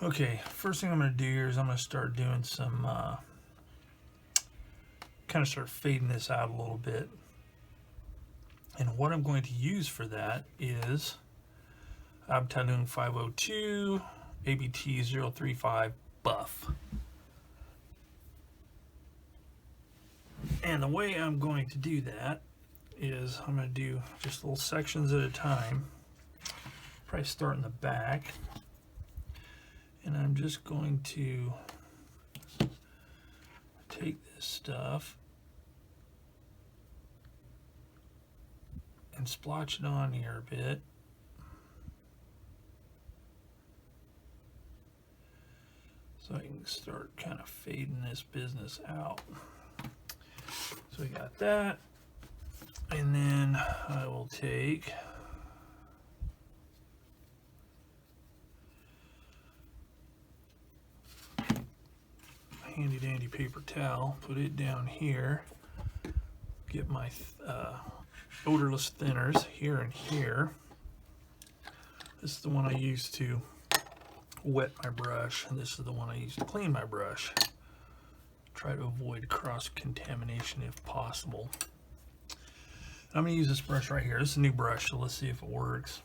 Okay, first thing I'm going to do here is I'm going to start doing some, kind of start fading this out a little bit. And what I'm going to use for that is Abteilung 502 ABT 035 buff. And the way I'm going to do that is I'm going to do just little sections at a time. Probably start in the back. And I'm just going to take this stuff and splotch it on here a bit. So I can start kind of fading this business out. So we got that. And then I will take handy dandy paper towel, put it down here, get my odorless thinners here and here. This is the one I use to wet my brush, and this is the one I use to clean my brush. Try to avoid cross-contamination if possible. I'm going to use this brush right here. This is a new brush, so let's see if it works.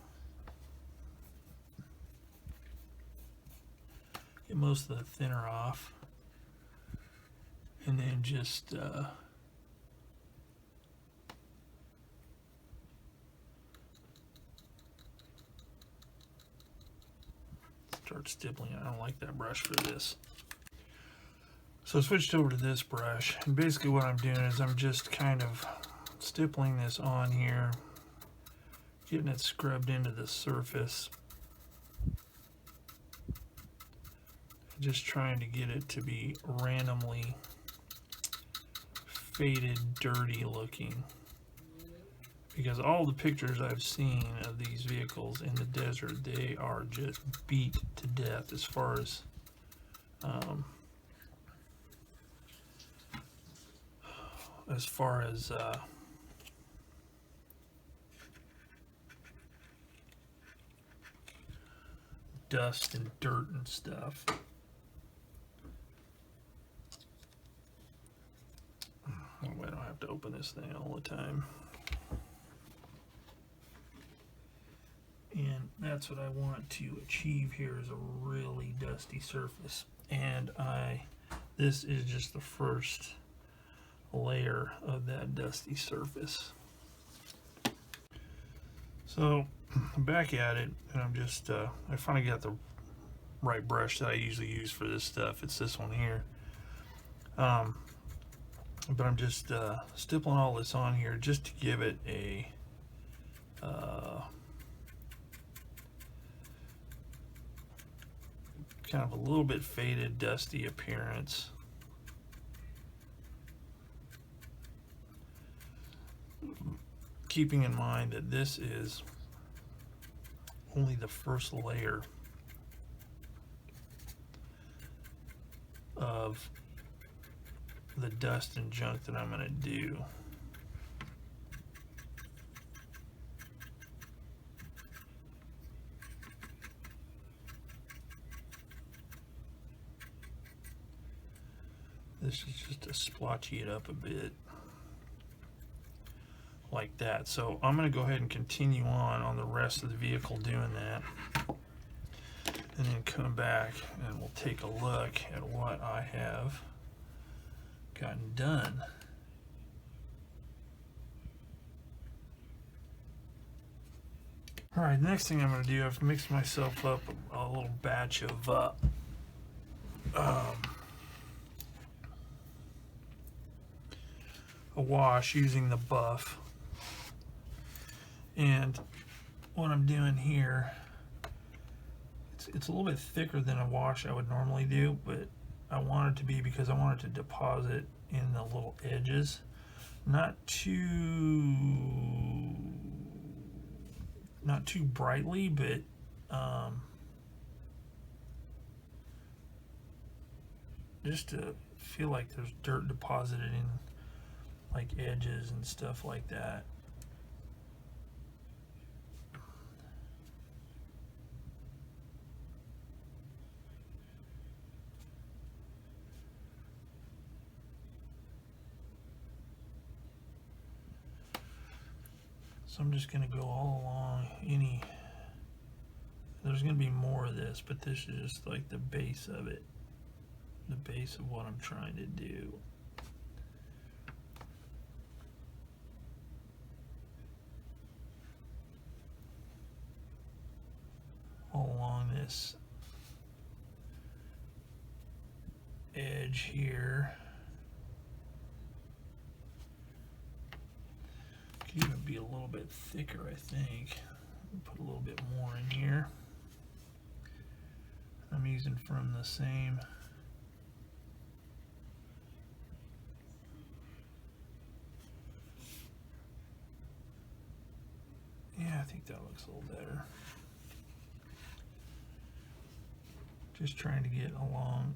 Get most of the thinner off. And then just start stippling. I don't like that brush for this. So I switched over to this brush, and basically what I'm doing is I'm just kind of stippling this on here, getting it scrubbed into the surface, just trying to get it to be randomly faded, dirty looking, because all the pictures I've seen of these vehicles in the desert, they are just beat to death as far as dust and dirt and stuff. I don't have to open this thing all the time. And that's what I want to achieve here, is a really dusty surface. And this is just the first layer of that dusty surface. So I'm back at it, and I'm just I finally got the right brush that I usually use for this stuff. It's this one here. But I'm just stippling all this on here just to give it a kind of a little bit faded, dusty appearance. Keeping in mind that this is only the first layer of the dust and junk that I'm going to do. This is just to splotchy it up a bit like that. So I'm going to go ahead and continue on the rest of the vehicle doing that, and then come back and we'll take a look at what I have gotten done. Alright, the next thing I'm going to do, I've mixed myself up a little batch of a wash using the buff. And what I'm doing here, it's a little bit thicker than a wash I would normally do, but I want it to be because I want it to deposit in the little edges. Not too brightly, but just to feel like there's dirt deposited in like edges and stuff like that. So I'm just going to go all along there's going to be more of this, but this is just like the base of it, the base of what I'm trying to do. All along this edge here. Could even be a little bit thicker, I think. Put a little bit more in here. I'm using from the same I think that looks a little better. Just trying to get along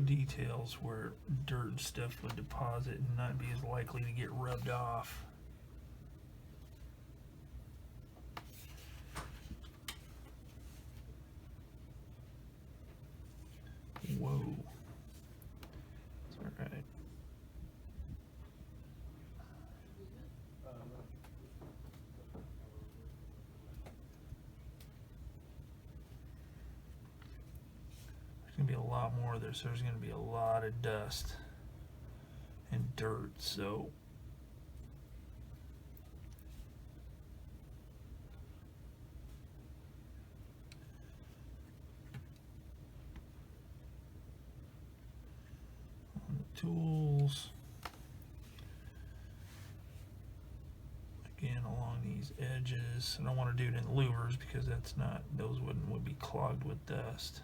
details where dirt and stuff would deposit and not be as likely to get rubbed off. Whoa. It's all right. There's going to be a lot more of this. There's going to be a lot of dust and dirt, so on the tools, again along these edges. I don't want to do it in louvers because that's not, those would be clogged with dust.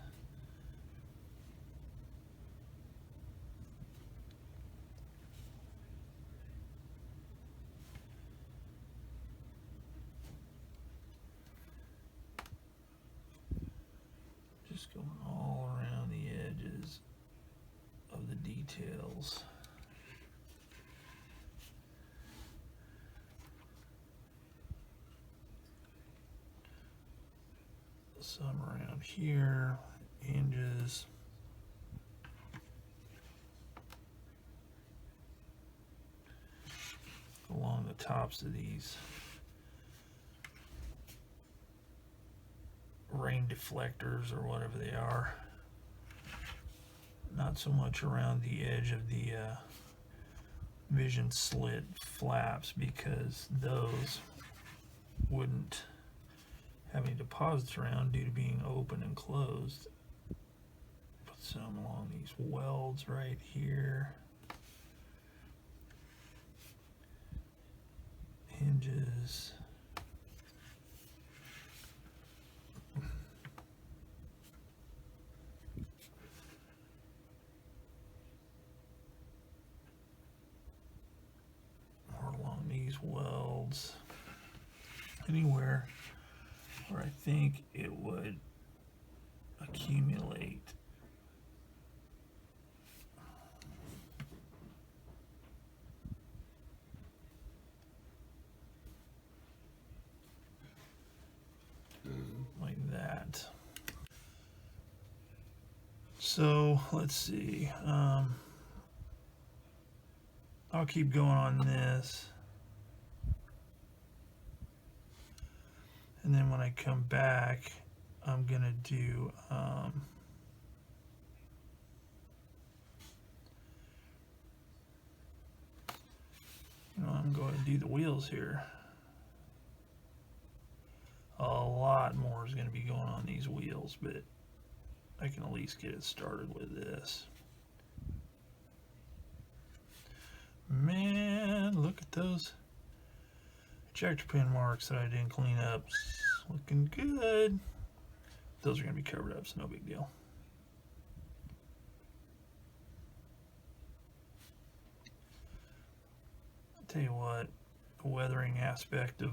Just going all around the edges of the details. Some around here, hinges. Along the tops of these rain deflectors or whatever they are. Not so much around the edge of the vision slit flaps because those wouldn't have any deposits around due to being open and closed. Put some along these welds right here. Hinges. More along these welds. Anywhere where I think it would accumulate. Like that. So let's see. I'll keep going on this. And then when I come back, I'm gonna do I'm going to do the wheels here. A lot more is going to be going on these wheels, but I can at least get it started with this. Man, look at those ejector pin marks that I didn't clean up. Looking good. Those are going to be covered up, so no big deal. I'll tell you what, the weathering aspect of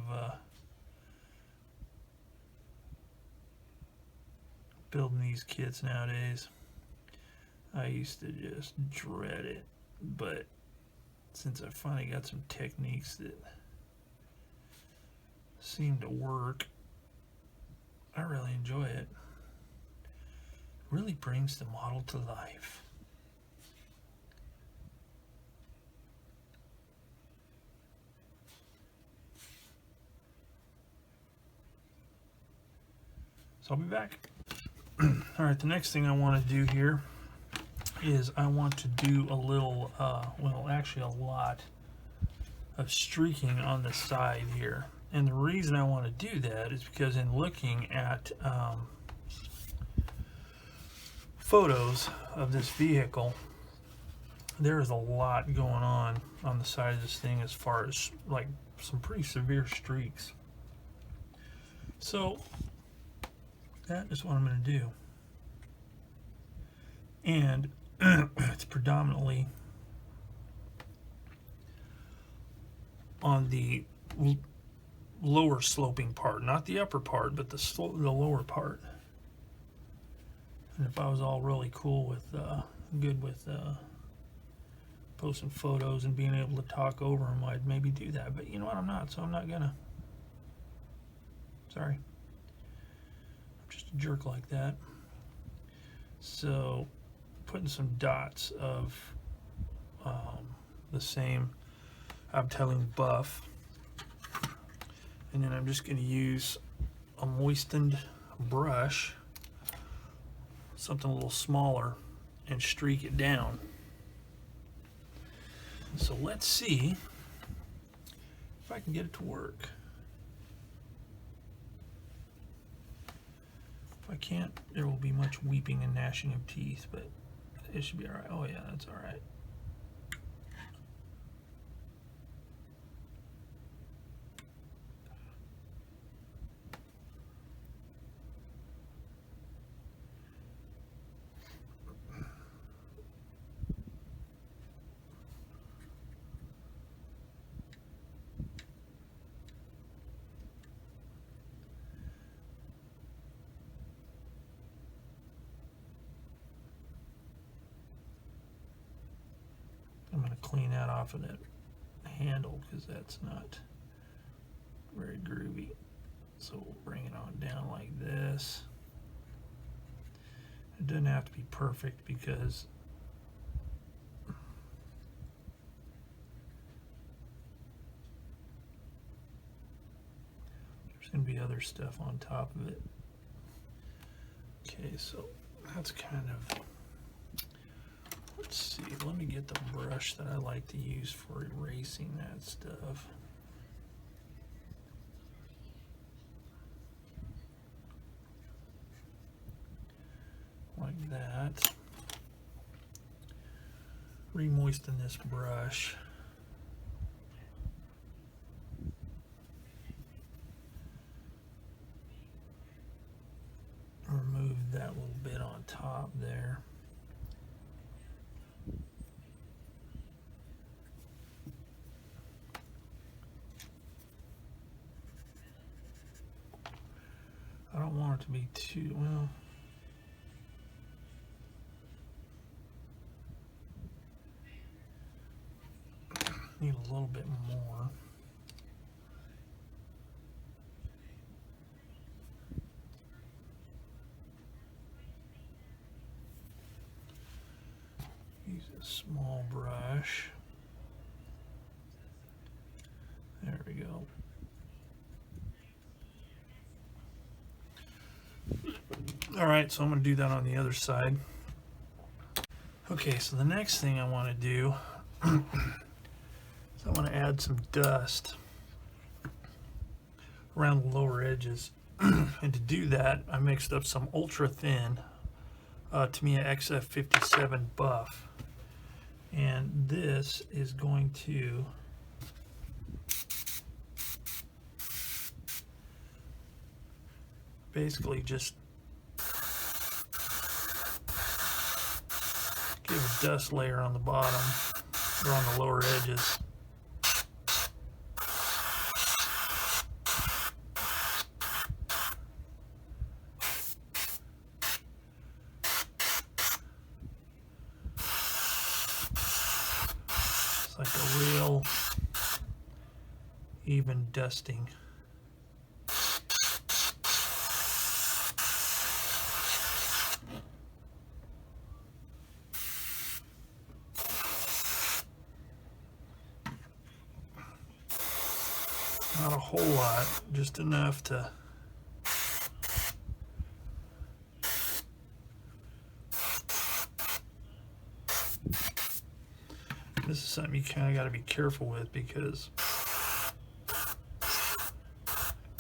building these kits nowadays, I used to just dread it, but since I finally got some techniques that seem to work, I really enjoy it. It really brings the model to life. So I'll be back. All right, the next thing I want to do here is I want to do a little, well, actually a lot of streaking on the side here. And the reason I want to do that is because in looking at photos of this vehicle, there is a lot going on the side of this thing as far as like some pretty severe streaks. So that is what I'm going to do. And it's predominantly on the lower sloping part, not the upper part, but the lower part. And if I was all really cool with, good with posting photos and being able to talk over them, I'd maybe do that. But you know what, I'm not, so I'm not gonna. Sorry. I'm just a jerk like that. So, putting some dots of the same abtailing buff. And then I'm just going to use a moistened brush, something a little smaller, and streak it down. So let's see if I can get it to work. If I can't, there will be much weeping and gnashing of teeth, but it should be all right. Oh yeah, that's all right. I'm going to clean that off of that handle because that's not very groovy. So we'll bring it on down like this. It doesn't have to be perfect because there's going to be other stuff on top of it. Okay, so that's kind of, let's see, let me get the brush that I like to use for erasing that stuff. Like that. Re-moisten this brush. Remove that little bit on top there. I don't want it to be too, well, need a little bit more. Use a small brush. There we go. All right, so I'm going to do that on the other side. Okay, so the next thing I want to do is I want to add some dust around the lower edges. And to do that, I mixed up some ultra thin Tamiya Sdkfz buff. And this is going to basically just give a dust layer on the bottom or on the lower edges. It's like a real even dusting. Not a whole lot, just enough to kind of got to be careful with because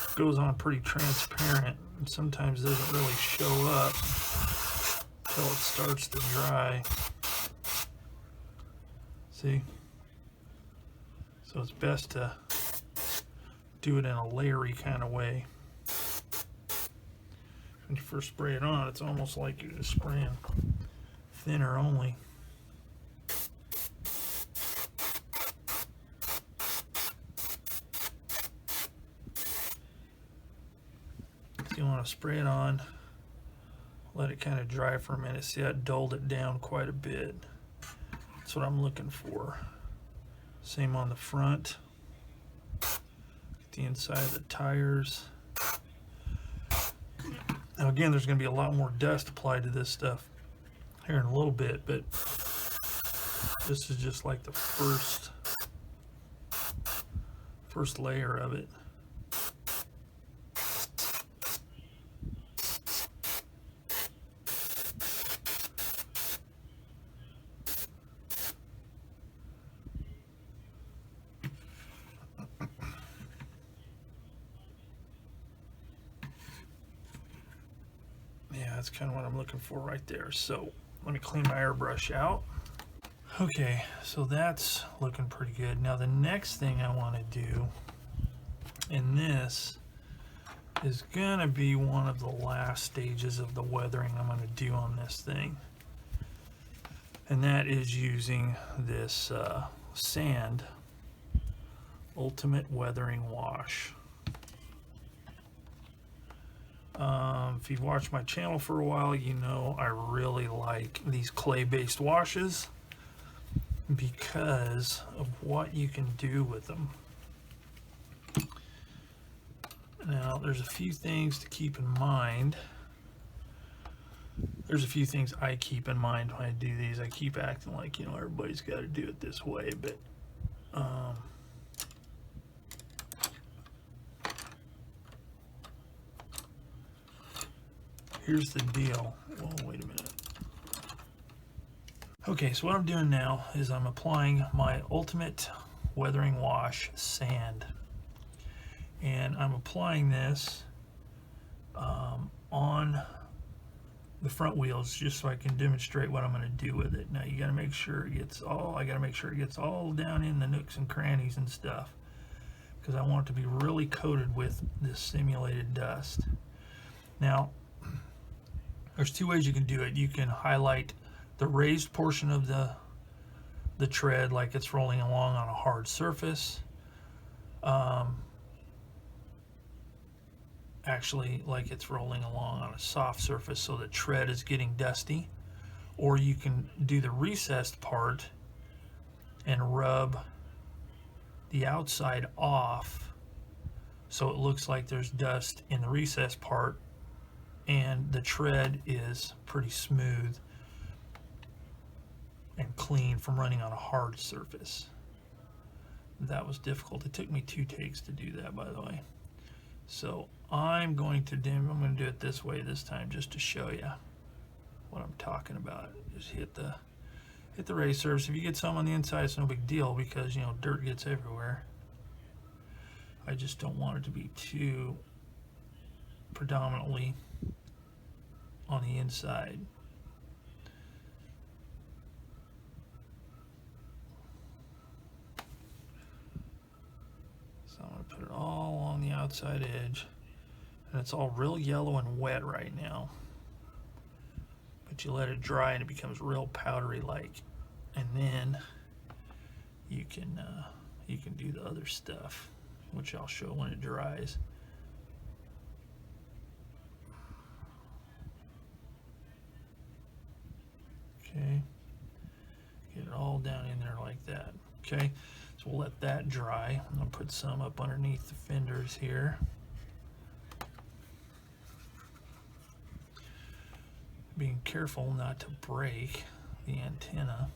it goes on pretty transparent and sometimes doesn't really show up until it starts to dry. See? So it's best to do it in a layery kind of way. When you first spray it on, it's almost like you're just spraying thinner only. So you want to spray it on, let it kind of dry for a minute. See, I dulled it down quite a bit. That's what I'm looking for. Same on the front. Get the inside of the tires. Now again, there's going to be a lot more dust applied to this stuff here in a little bit, but this is just like the first layer of it. Yeah, that's kind of what I'm looking for right there. So let me clean my airbrush out. Okay, so that's looking pretty good. Now the next thing I want to do, and this is gonna be one of the last stages of the weathering I'm gonna do on this thing, and that is using this sand ultimate weathering wash. If you've watched my channel for a while, you know I really like these clay-based washes because of what you can do with them. Now, there's a few things to keep in mind. There's a few things I keep in mind when I do these. I keep acting like, you know, everybody's got to do it this way, but here's the deal. Whoa, wait a minute. Okay, so what I'm doing now is I'm applying my ultimate weathering wash sand, and I'm applying this on the front wheels just so I can demonstrate what I'm going to do with it. Now you got to make sure it gets all, I got to make sure it gets all down in the nooks and crannies and stuff, because I want it to be really coated with this simulated dust. Now there's two ways you can do it. You can highlight the raised portion of the tread like it's rolling along on a hard surface, actually like it's rolling along on a soft surface, so the tread is getting dusty. Or you can do the recessed part and rub the outside off so it looks like there's dust in the recessed part and the tread is pretty smooth and clean from running on a hard surface. That was difficult. It took me 2 takes to do that, by the way. So I'm going to do it this way this time, just to show you what I'm talking about. Just hit the raised surface. If you get some on the inside, it's no big deal because, you know, dirt gets everywhere. I just don't want it to be too predominantly on the inside. So I'm going to put it all on the outside edge, and it's all real yellow and wet right now, but you let it dry and it becomes real powdery like, and then you can do the other stuff, which I'll show when it dries. Okay, get it all down in there like that. Okay, so we'll let that dry. I'm going to put some up underneath the fenders here. Being careful not to break the antenna.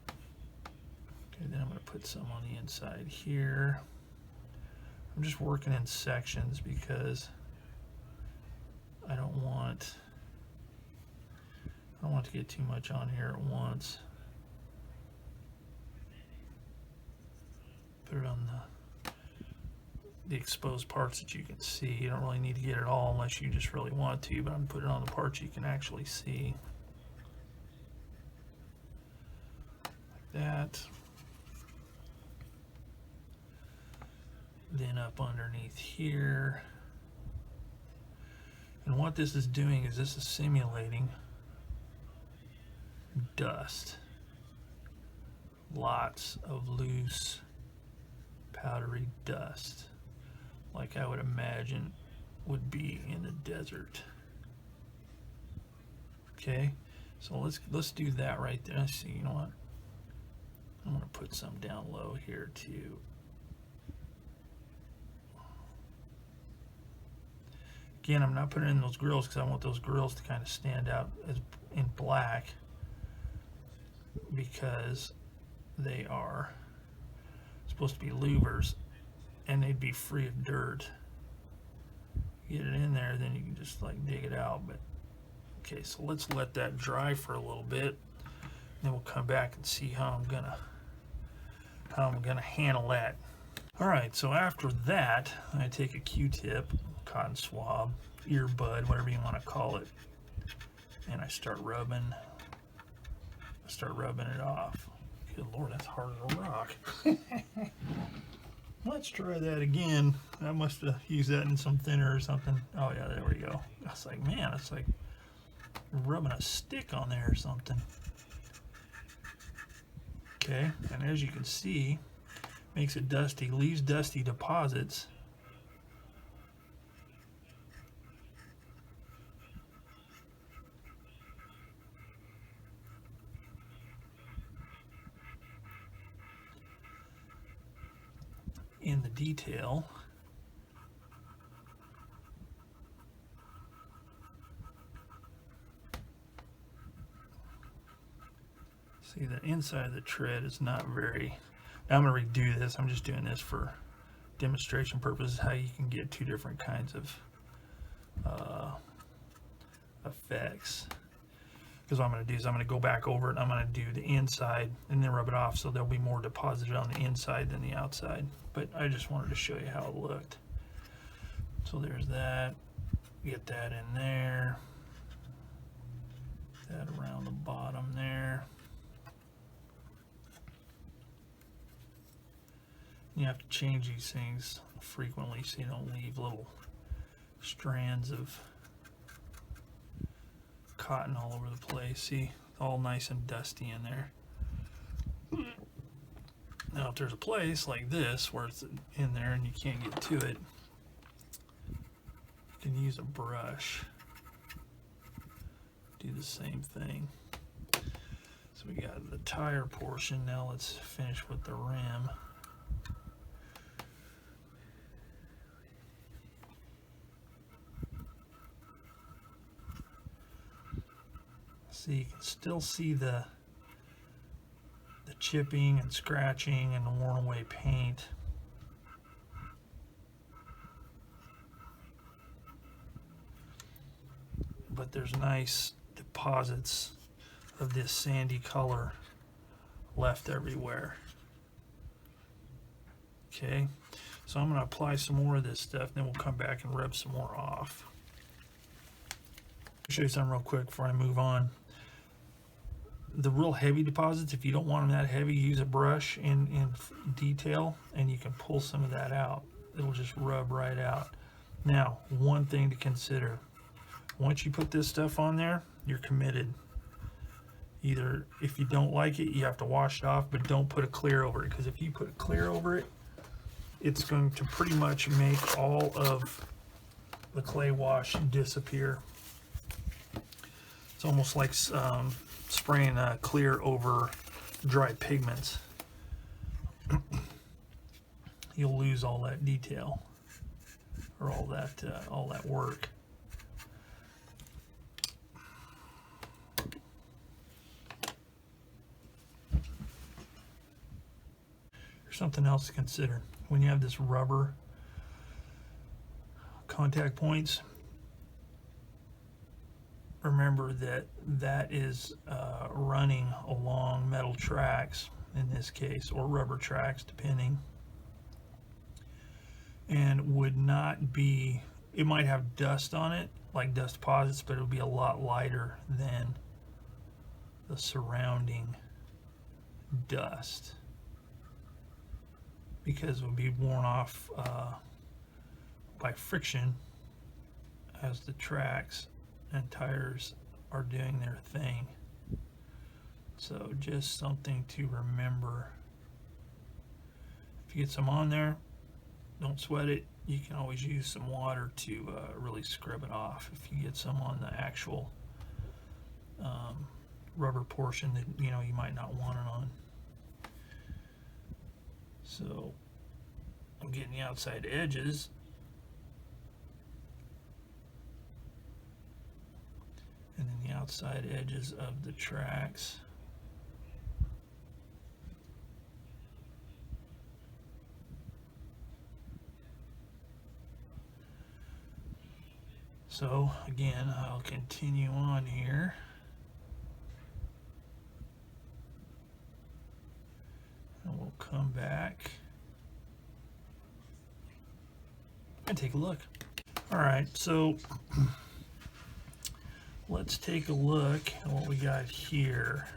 Okay, then I'm going to put some on the inside here. I'm just working in sections because I don't want to get too much on here at once. Put it on the exposed parts that you can see. You don't really need to get it all unless you just really want to, but I'm putting it on the parts you can actually see. Like that. Then up underneath here. And what this is doing is this is simulating dust. Lots of loose, powdery dust, like I would imagine would be in the desert. Okay, so let's do that right there. Let's see, you know what? I'm gonna put some down low here too. Again, I'm not putting in those grills because I want those grills to kind of stand out as in black, because they are supposed to be louvers and they'd be free of dirt. Get it in there, then you can just like dig it out. But okay, so let's let that dry for a little bit, then we'll come back and see how I'm gonna handle that. All right, so after that, I take a Q-tip, cotton swab, earbud, whatever you want to call it, and I start rubbing it off. Good Lord, that's hard as a rock. Let's try that again. I must have used that in some thinner or something. Oh yeah, there we go. I was like, man, it's like rubbing a stick on there or something. Okay, and as you can see, makes it dusty, leaves dusty deposits. In the detail. See, the inside of the tread is not very... Now I'm going to redo this. I'm just doing this for demonstration purposes, how you can get two different kinds of effects. Because what I'm going to do is I'm going to go back over it and I'm going to do the inside and then rub it off, so there'll be more deposited on the inside than the outside. But I just wanted to show you how it looked. So there's that. Get that in there. That around the bottom there. You have to change these things frequently so you don't leave little strands of cotton all over the place. See, all nice and dusty in there. Now if there's a place like this where it's in there and you can't get to it, you can use a brush. Do the same thing. So we got the tire portion. Now let's finish with the rim. So you can still see the chipping and scratching and the worn away paint. But there's nice deposits of this sandy color left everywhere. Okay, so I'm going to apply some more of this stuff, then we'll come back and rub some more off. I'll show you something real quick before I move on. The real heavy deposits, if you don't want them that heavy, use a brush in detail and you can pull some of that out. It'll just rub right out. Now, one thing to consider. Once you put this stuff on there, you're committed. Either if you don't like it, you have to wash it off, but don't put a clear over it, because if you put a clear over it, it's going to pretty much make all of the clay wash disappear. It's almost like spraying clear over dry pigments. You'll lose all that detail, or all that work. Here's something else to consider. When you have this rubber contact points, remember that that is running along metal tracks in this case, or rubber tracks depending. and would not be, it might have dust on it, like dust deposits, but it would be a lot lighter than the surrounding dust, because it would be worn off by friction as the tracks and tires are doing their thing. So just something to remember. If you get some on there, don't sweat it. You can always use some water to really scrub it off if you get some on the actual rubber portion that you might not want it on. So I'm getting the outside edges. And then the outside edges of the tracks. So again, I'll continue on here. And we'll come back and take a look. All right, so let's take a look at what we got here.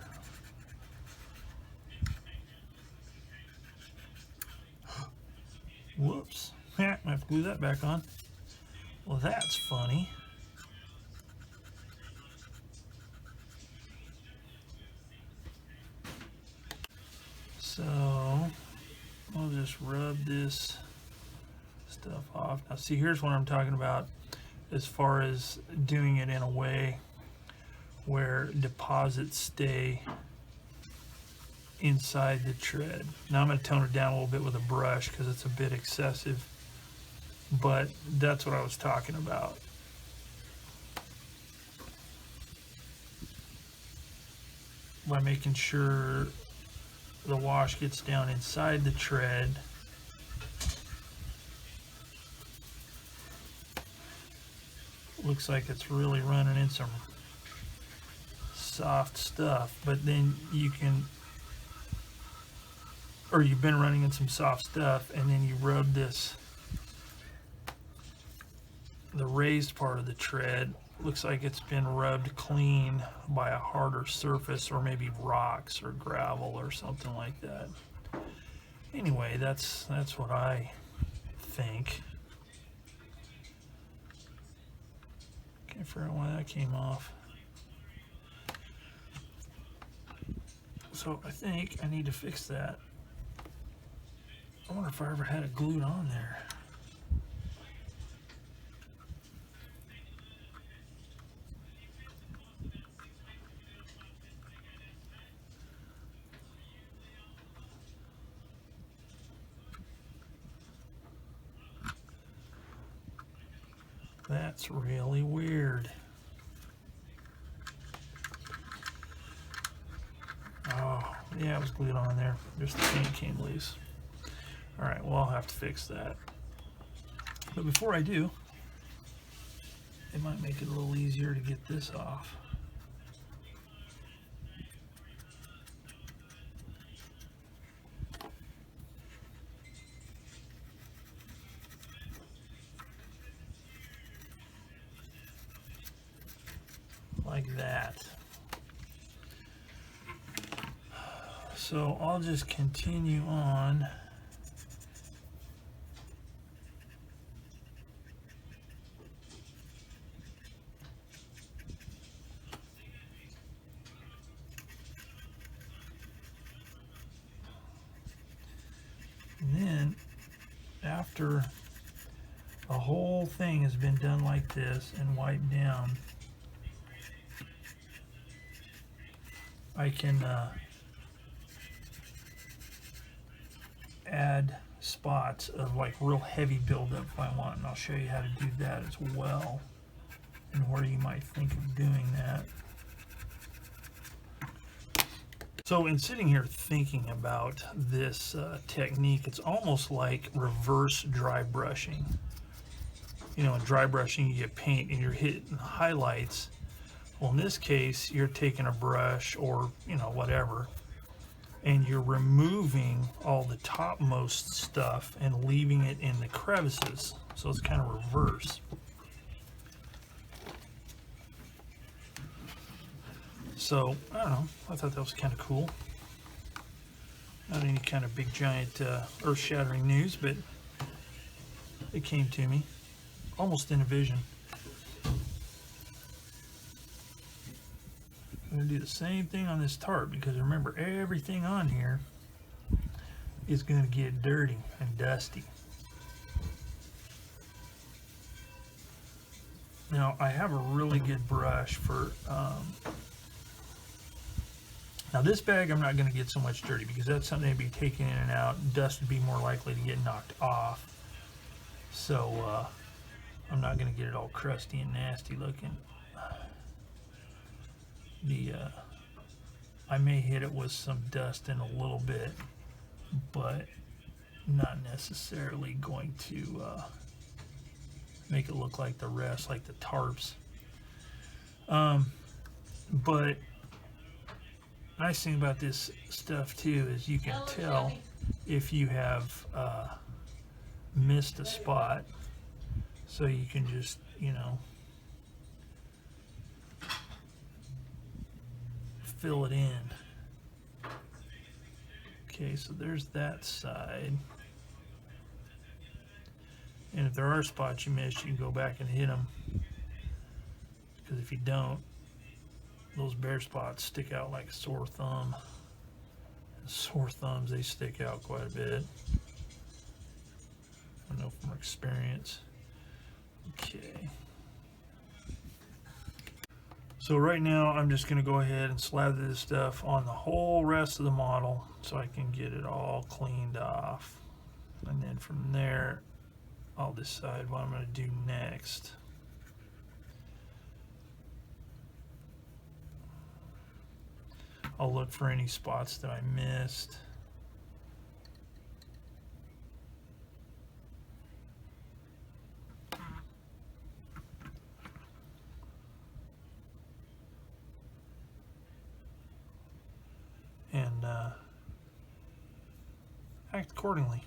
Whoops. I have to glue that back on. Well, that's funny. So I'll just rub this stuff off. Now see, here's what I'm talking about as far as doing it in a way where deposits stay inside the tread. Now I'm going to tone it down a little bit with a brush because it's a bit excessive, but that's what I was talking about. By making sure the wash gets down inside the tread. Looks like it's really running in some soft stuff, but then you can, or you've been running in some soft stuff, and then you rub this, the raised part of the tread, looks like it's been rubbed clean by a harder surface, or maybe rocks or gravel or something like that. Anyway, that's what I think. Can't figure out why that came off. So I think I need to fix that. I wonder if I ever had it glued on there. That's really weird. Oh, yeah, it was glued on there. Just the paint came loose. All right, well, I'll have to fix that. But before I do, it might make it a little easier to get this off. Like that. So I'll just continue on. And then after the whole thing has been done like this and wiped down, I can add spots of like real heavy buildup if I want, and I'll show you how to do that as well and where you might think of doing that. So in sitting here thinking about this technique, it's almost like reverse dry brushing. You know, in dry brushing you get paint and you're hitting highlights. Well, in this case, you're taking a brush or, you know, whatever, and you're removing all the topmost stuff and leaving it in the crevices. So it's kind of reverse. So, I don't know, I thought that was kind of cool. Not any kind of big giant earth-shattering news, but it came to me almost in a vision. I'm going to do the same thing on this tarp, because remember, everything on here is going to get dirty and dusty. Now, I have a really good brush for now this bag I'm not going to get so much dirty, because that's something to be taken in and out. Dust would be more likely to get knocked off. So I'm not going to get it all crusty and nasty looking. I may hit it with some dust in a little bit, but not necessarily going to make it look like the rest, like the tarps. But nice thing about this stuff too is you can tell if you have missed a spot, so you can just, you know, fill it in. Okay, so there's that side. And if there are spots you missed, you can go back and hit them, because if you don't, those bare spots stick out like a sore thumb. And sore thumbs, they stick out quite a bit. I know from experience. Okay. So right now I'm just going to go ahead and slather this stuff on the whole rest of the model so I can get it all cleaned off. And then from there, I'll decide what I'm going to do next. I'll look for any spots that I missed. And act accordingly.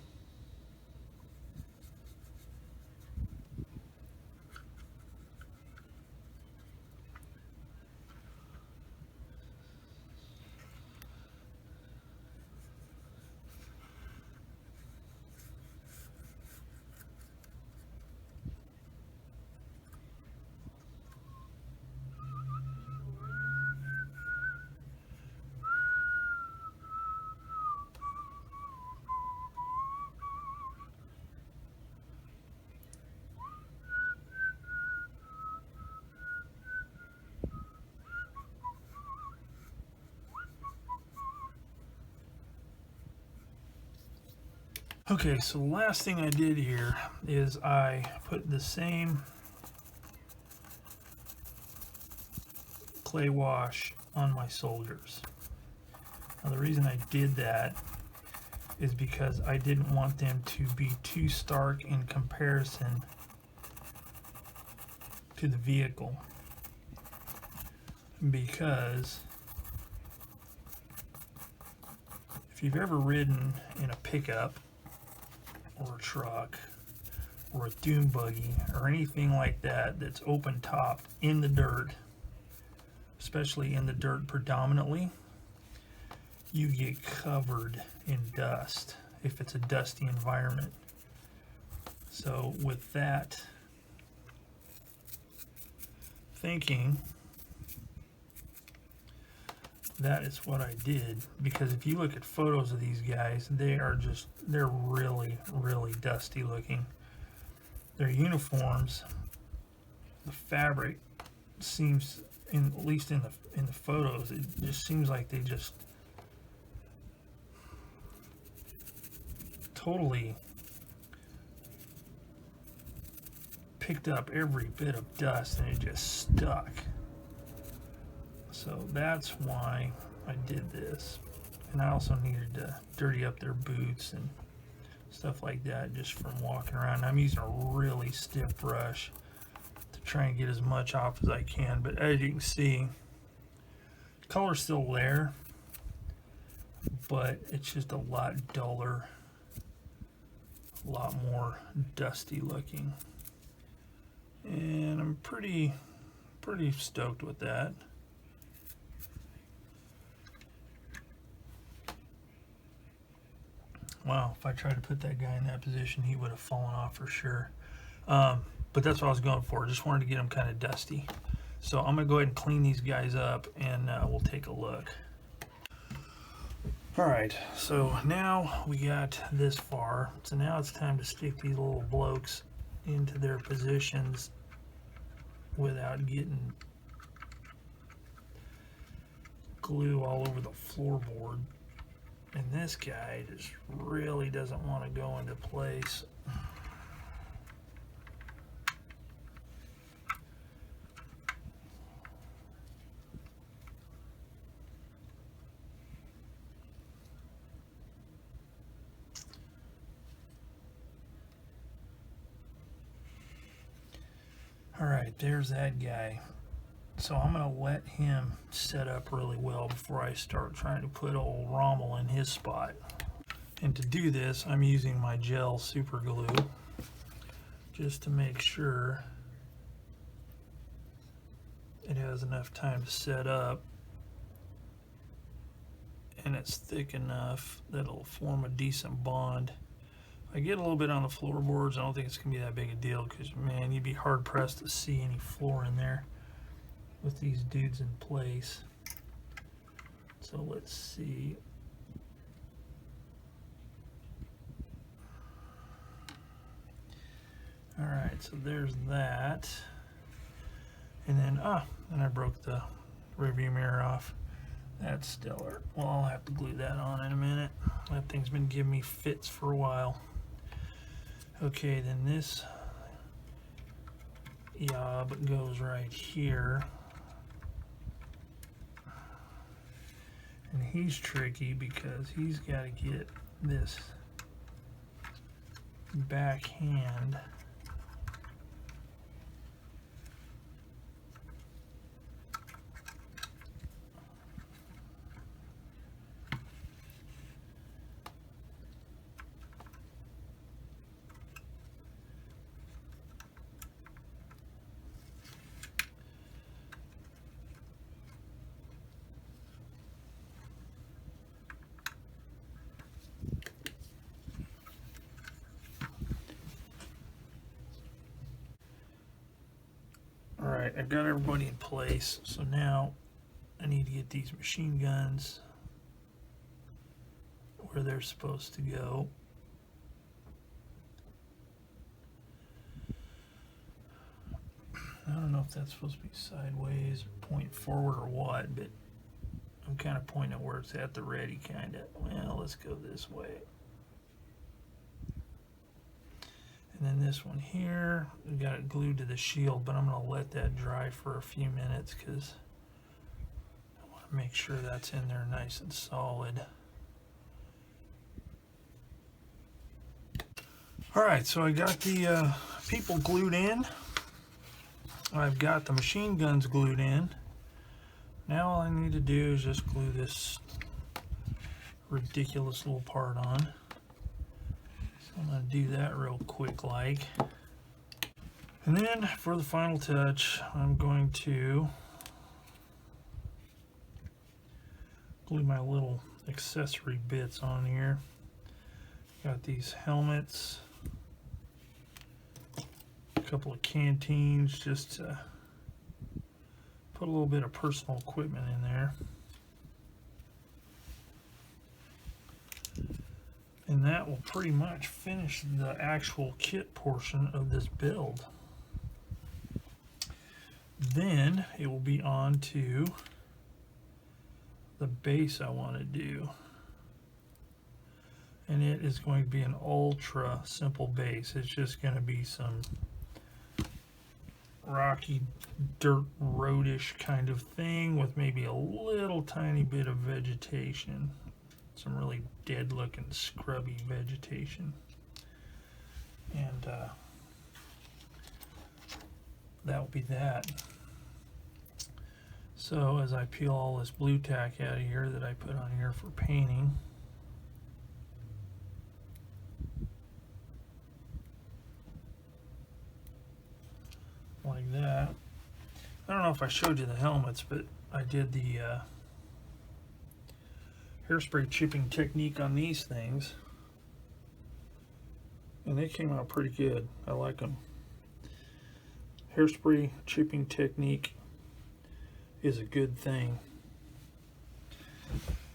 Okay, so the last thing I did here is I put the same clay wash on my soldiers. Now the reason I did that is because I didn't want them to be too stark in comparison to the vehicle, because if you've ever ridden in a pickup or a truck or a dune buggy or anything like that that's open topped in the dirt, especially in the dirt predominantly, you get covered in dust if it's a dusty environment. So with that thinking, that is what I did, because if you look at photos of these guys, they're really, really dusty looking. Their uniforms, the fabric seems, at least in the photos, it just seems like they just totally picked up every bit of dust and it just stuck. So that's why I did this. And I also needed to dirty up their boots and stuff like that just from walking around. I'm using a really stiff brush to try and get as much off as I can, but as you can see, the color's still there, but it's just a lot duller, a lot more dusty looking. And I'm pretty stoked with that. Wow, if I tried to put that guy in that position, he would have fallen off for sure. But that's what I was going for. Just wanted to get them kind of dusty. So I'm going to go ahead and clean these guys up, and we'll take a look. Alright, so now we got this far. So now it's time to stick these little blokes into their positions without getting glue all over the floorboard. And this guy just really doesn't want to go into place. Alright, there's that guy. So I'm going to let him set up really well before I start trying to put old Rommel in his spot. And to do this, I'm using my gel super glue just to make sure it has enough time to set up and it's thick enough that it'll form a decent bond. If I get a little bit on the floorboards, I don't think it's going to be that big a deal, because man, you'd be hard pressed to see any floor in there with these dudes in place. So let's see. Alright, so there's that. And then, and I broke the rearview mirror off. That's stellar. Well, I'll have to glue that on in a minute. That thing's been giving me fits for a while. Okay, then this yob goes right here. And he's tricky because he's got to get this backhand Alright, I've got everybody in place, so now I need to get these machine guns where they're supposed to go. I don't know if that's supposed to be sideways or point forward or what, but I'm kind of pointing where it's at the ready, kind of. Well, let's go this way. And then this one here, we got it glued to the shield, but I'm going to let that dry for a few minutes because I want to make sure that's in there nice and solid. Alright, so I got the people glued in. I've got the machine guns glued in. Now all I need to do is just glue this ridiculous little part on. So I'm going to do that real quick like. And then for the final touch, I'm going to glue my little accessory bits on here. Got these helmets, a couple of canteens just to put a little bit of personal equipment in there. And that will pretty much finish the actual kit portion of this build. Then it will be on to the base I want to do. And it is going to be an ultra simple base. It's just going to be some rocky dirt roadish kind of thing with maybe a little tiny bit of vegetation. Some really dead looking scrubby vegetation. And that will be that. So as I peel all this blue tack out of here that I put on here for painting, like that. I don't know if I showed you the helmets, but I did the hairspray chipping technique on these things, and they came out pretty good. I like them. Hairspray chipping technique is a good thing.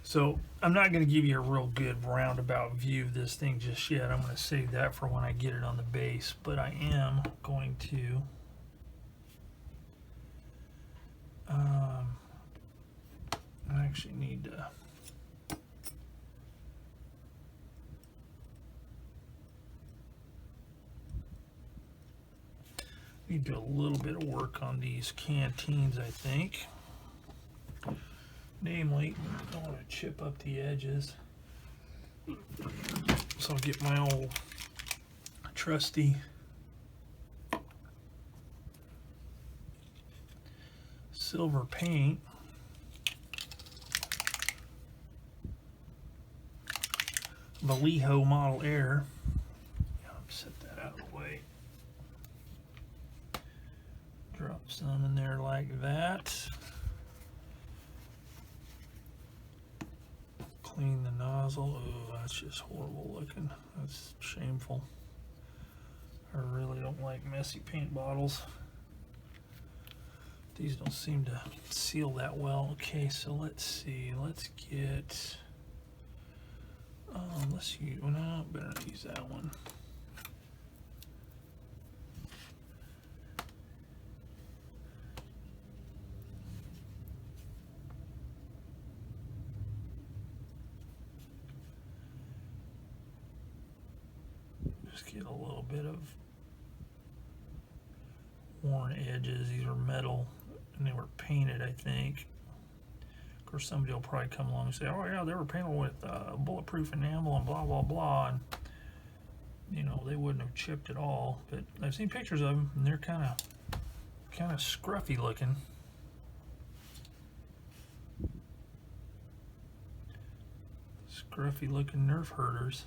So I'm not going to give you a real good roundabout view of this thing just yet. I'm going to save that for when I get it on the base, but I am going to I actually need to do a little bit of work on these canteens, I think. Namely, I want to chip up the edges. So I'll get my old trusty silver paint. Vallejo Model Air. Set that out of the way. Drop some in there like that. Clean the nozzle. Oh, that's just horrible looking. That's shameful. I really don't like messy paint bottles. These don't seem to seal that well. Okay, so let's see. Let's get. Let's use. Oh, no, better not use that one. Just get a little bit of worn edges. These are metal and they were painted, I think. Of course, somebody will probably come along and say, oh yeah, they were painted with bulletproof enamel and blah blah blah, and you know, they wouldn't have chipped at all. But I've seen pictures of them and they're kind of scruffy looking. Scruffy looking Nerf herders.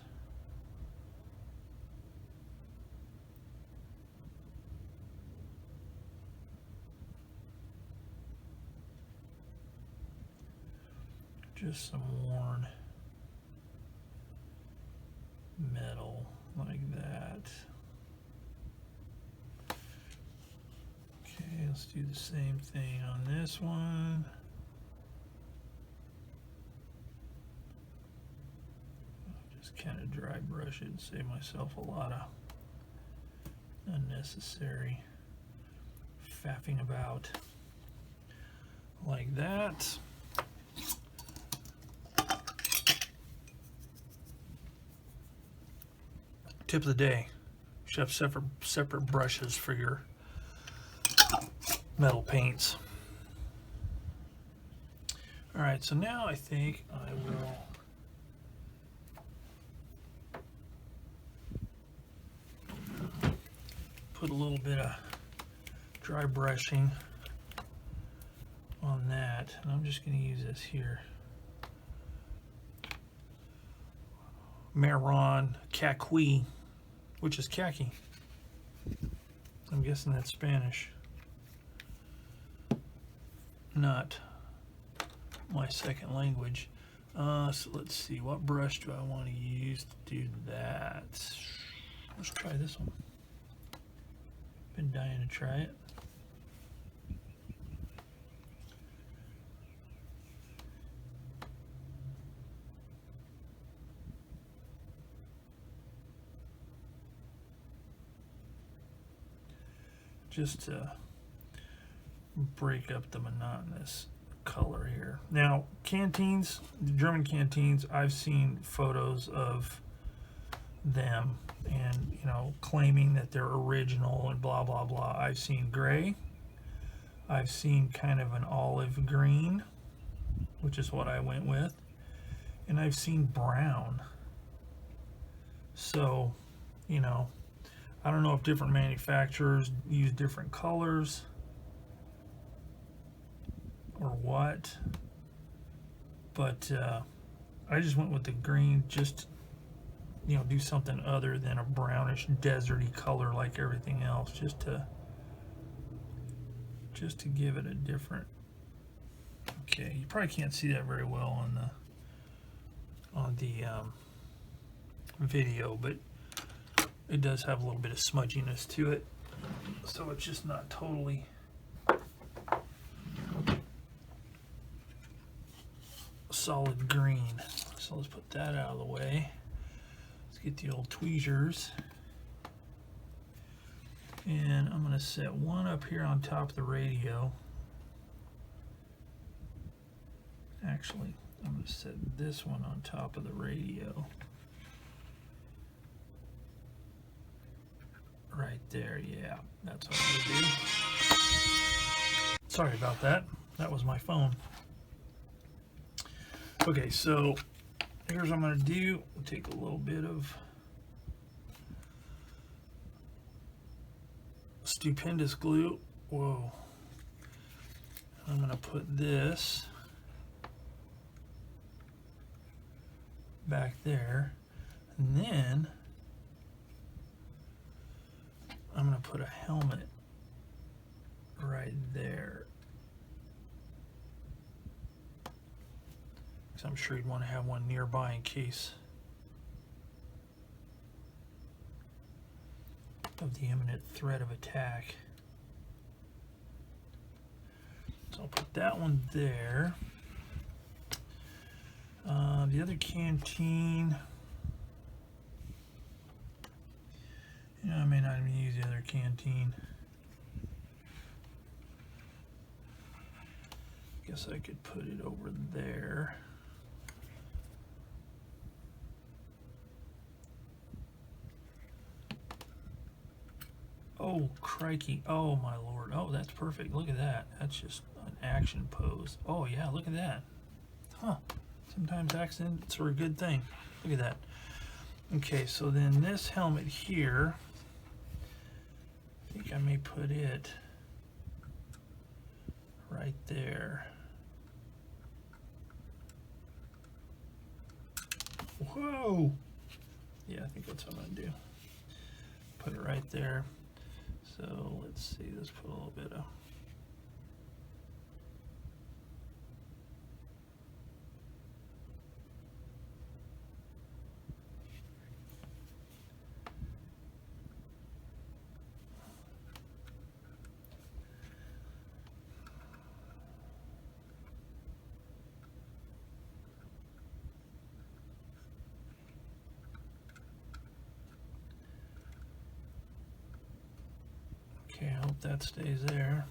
Just some worn metal like that. Okay, let's do the same thing on this one. I'll just kind of dry brush it and save myself a lot of unnecessary faffing about like that. Tip of the day, you should have separate brushes for your metal paints. All right, so now I think I will put a little bit of dry brushing on that, and I'm just going to use this here. Marron Caqui, which is khaki. I'm guessing that's Spanish. Not my second language. So let's see, what brush do I want to use to do that? Let's try this one. Been dying to try it. Just to break up the monotonous color here. Now, canteens, the German canteens, I've seen photos of them and, you know, claiming that they're original and blah, blah, blah. I've seen gray. I've seen kind of an olive green, which is what I went with. And I've seen brown. So, you know, I don't know if different manufacturers use different colors or what, but I just went with the green, just, you know, do something other than a brownish deserty color like everything else, just to just to give it a different. Okay, you probably can't see that very well on the video, but it does have a little bit of smudginess to it, so it's just not totally solid green. So let's put that out of the way. Let's get the old tweezers, and I'm going to set one up here on top of the radio. Actually, I'm going to set this one on top of the radio. Right there, yeah, that's what I'm going to do. Sorry about that. That was my phone. Okay, so here's what I'm going to do. We'll take a little bit of stupendous glue. Whoa. I'm going to put this back there, and then I'm going to put a helmet right there, because I'm sure you'd want to have one nearby in case of the imminent threat of attack. So I'll put that one there. The other canteen, I may not even use the other canteen. Guess I could put it over there. Oh, crikey. Oh, my Lord. Oh, that's perfect. Look at that. That's just an action pose. Oh, yeah, look at that. Huh. Sometimes accidents are a good thing. Look at that. Okay, so then this helmet here, I think I may put it right there. Whoa! Yeah, I think that's what I'm going to do. Put it right there. So let's see, let's put a little bit of okay, I hope that stays there.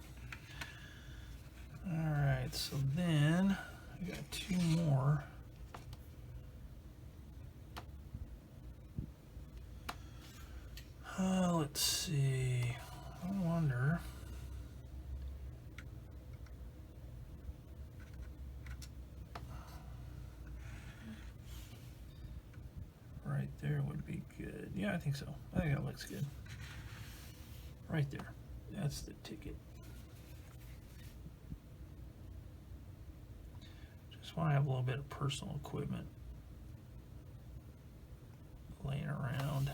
Alright, so then I got two more. Let's see. I wonder. Right there would be good. Yeah, I think so. I think that looks good. Right there. That's the ticket. Just want to have a little bit of personal equipment laying around.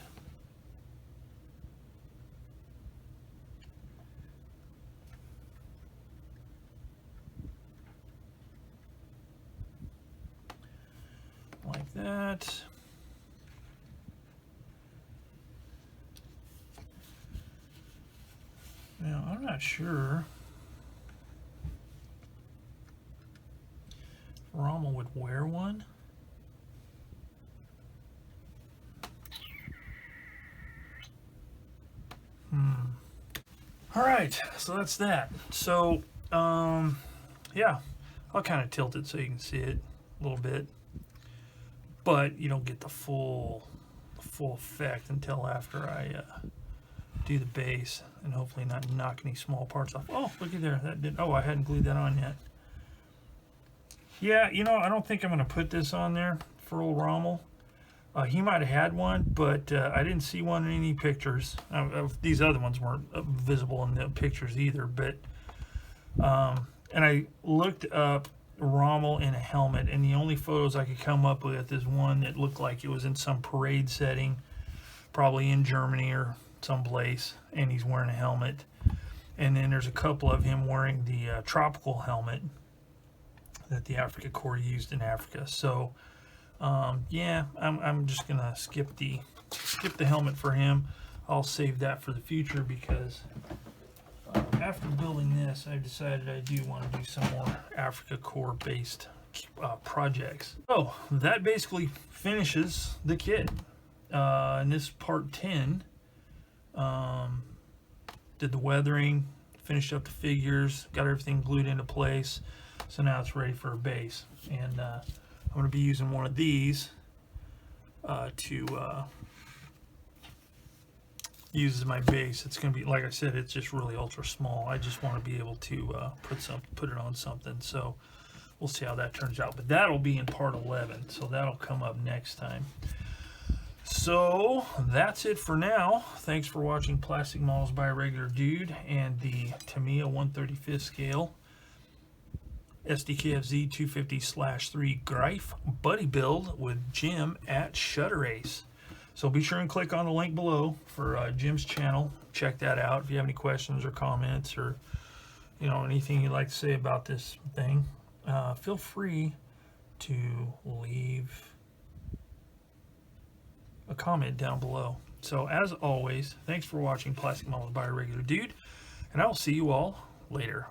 Like that. Now, I'm not sure if Rommel would wear one. All right, so that's that. So, yeah, I'll kind of tilt it so you can see it a little bit, but you don't get the full effect until after I do the base, and hopefully not knock any small parts off. Oh, look at there, that did. Oh, I hadn't glued that on yet. Yeah, you know, I don't think I'm going to put this on there for old Rommel. He might have had one, but I didn't see one in any pictures. These other ones weren't visible in the pictures either. But and I looked up Rommel in a helmet, and the only photos I could come up with is one that looked like it was in some parade setting, probably in Germany or someplace, and he's wearing a helmet. And then there's a couple of him wearing the tropical helmet that the Africa Corps used in Africa. So yeah, I'm just gonna skip the helmet for him. I'll save that for the future because after building this, I decided I do want to do some more Africa Corps based projects. So that basically finishes the kit. And this is part 10. Did the weathering, finished up the figures, got everything glued into place. So now it's ready for a base. And I'm going to be using one of these to use as my base. It's going to be, like I said, it's just really ultra small. I just want to be able to put it on something. So we'll see how that turns out. But that'll be in part 11. So that'll come up next time. So that's it for now. Thanks for watching Plastic Models by a Regular Dude and the Tamiya 1/35 scale Sdkfz 250/3 Greif buddy build with Jim at Shutter Ace. So be sure and click on the link below for Jim's channel. Check that out. If you have any questions or comments or anything you'd like to say about this thing, feel free to leave a comment down below. So as always, thanks for watching Plastic Models by a Regular Dude, and I will see you all later.